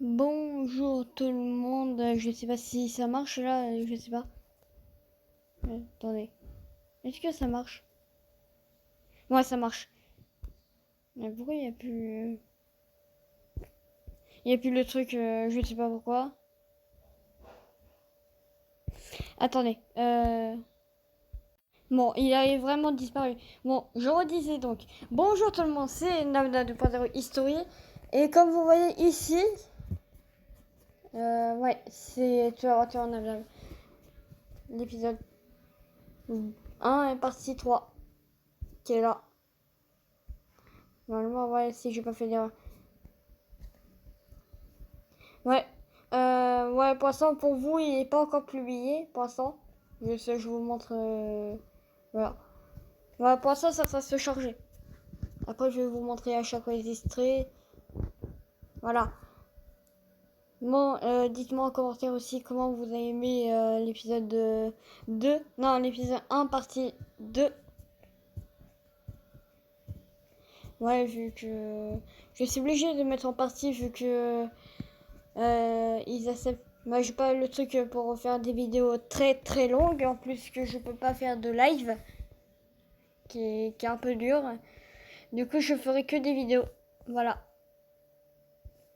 Bonjour tout le monde, je sais pas si ça marche là, je sais pas. Attendez, est-ce que ça marche? Ouais, ça marche. Mais pourquoi il y a plus le truc, je sais pas pourquoi. Attendez, bon, il a vraiment disparu. Bon, je redisais donc. Bonjour tout le monde, c'est Navna 2.0 History. Et comme vous voyez ici, ouais, c'est Tu vas voir, tu en as l'épisode 1 et partie 3 qui est là. Normalement, ouais, si j'ai pas fait d'erreur. Ouais. Ouais, pour l'instant, pour vous, il n'est pas encore publié. Pour l'instant. Je vous montre. Voilà. Voilà, pour l'instant, ça va se charger. Après, je vais vous montrer à chaque fois les extraits. Voilà. Bon, dites-moi en commentaire aussi comment vous avez aimé l'épisode 2. Non, l'épisode 1, partie 2. Ouais, vu que. Je suis obligée de mettre en partie vu que. Ils acceptent. Moi, j'ai pas le truc pour faire des vidéos très très longues. En plus, que je peux pas faire de live. Qui est un peu dur. Du coup, je ferai que des vidéos. Voilà.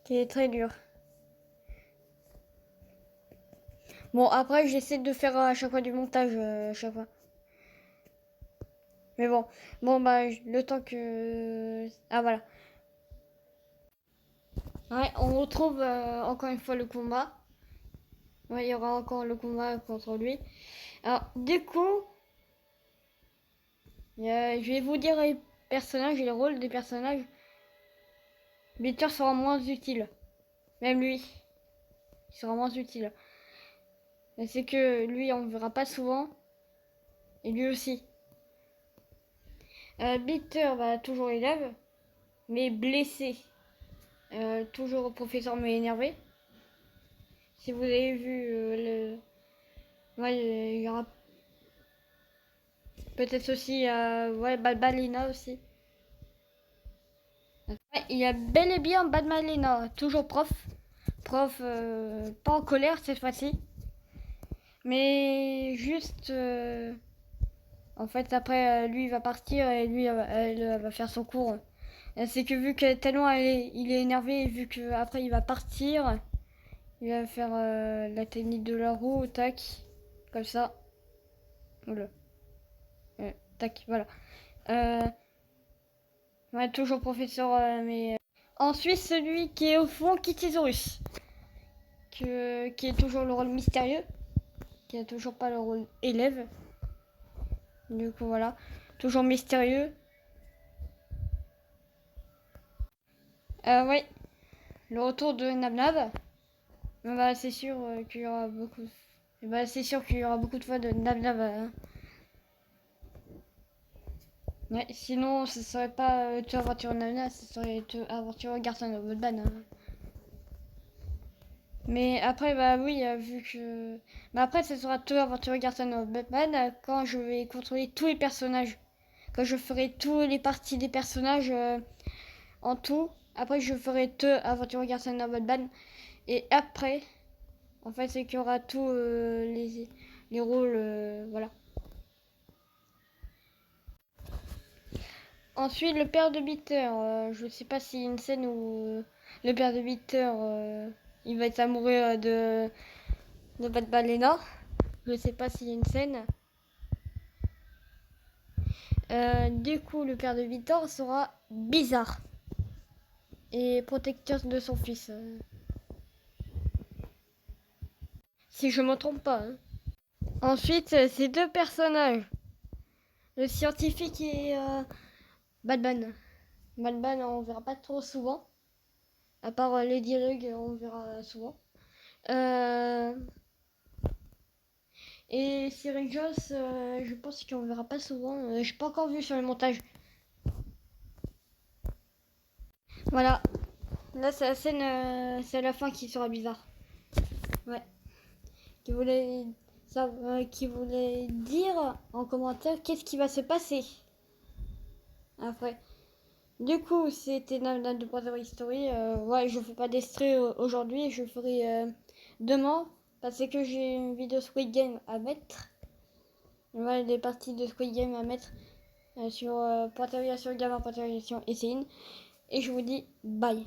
Qui est très dur. Bon, après, j'essaie de faire à chaque fois du montage. À chaque fois. Mais bon. Bon, bah, le temps que. Ah, voilà. Ouais, on retrouve encore une fois le combat. Ouais, il y aura encore le combat contre lui. Alors, du coup. Je vais vous dire les personnages et les rôles des personnages. Bitter sera moins utile. Même lui. Il sera moins utile. Mais c'est que lui, on ne verra pas souvent. Et lui aussi. Bitter, bah, toujours élève. Mais blessé. Toujours professeur mais énervé. Si vous avez vu ouais, il y aura peut-être aussi ouais, Balbalina aussi. Ouais, il y a bel et bien Balbalina, toujours prof. Prof, pas en colère cette fois-ci. Mais juste. En fait, après, lui, il va partir et lui, elle va faire son cours. C'est que vu que tellement il est énervé, et vu que après il va partir, il va faire la technique de la roue, tac, comme ça. Voilà. Tac, voilà. Euh, ouais, toujours professeur, mais. Ensuite, celui qui est au fond, Kitizorus. Qui est toujours le rôle mystérieux. Qui a toujours pas le rôle élève. Du coup, voilà. Toujours mystérieux. Ouais. Le retour de Nabnab. Bah, c'est sûr qu'il y aura beaucoup. Bah, c'est sûr qu'il y aura beaucoup de fois de Nabnab. Ouais, sinon, ce serait pas To Aventure Nabnab, ce serait To Aventure Garten of Bloodban. Mais après, bah oui, vu que. Bah après, ce sera To Aventure Garten of Bloodban quand je vais contrôler tous les personnages. Quand je ferai toutes les parties des personnages en tout. Après, je ferai To Aventure Garten of Bloodban. Et après, en fait, c'est qu'il y aura tous les rôles. Voilà. Ensuite, le père de Bitter. Je sais pas s'il y a une scène où le père de Bitter il va être amoureux de Bad Balena. Je sais pas s'il y a une scène. Du coup, le père de Bitter sera bizarre et protecteur de son fils. Si je me trompe pas. Hein. Ensuite, ces deux personnages. Le scientifique et Batman. Batman, on verra pas trop souvent. À part Lady Lug, on verra souvent. Et Cyril Joss, je pense qu'on verra pas souvent. Je n'ai pas encore vu sur le montage. Voilà. Là, c'est la scène, c'est la fin qui sera bizarre. Ouais. Qui voulait, qui voulait dire en commentaire qu'est-ce qui va se passer après. Du coup, c'était Nana de Brother History. Ouais, je fais pas d'extrait aujourd'hui, je ferai demain parce que j'ai une vidéo Squid Game à mettre. Ouais, des parties de Squid Game à mettre sur Pointeria sur Gamer, Pointeria sur Essayine. Et je vous dis bye.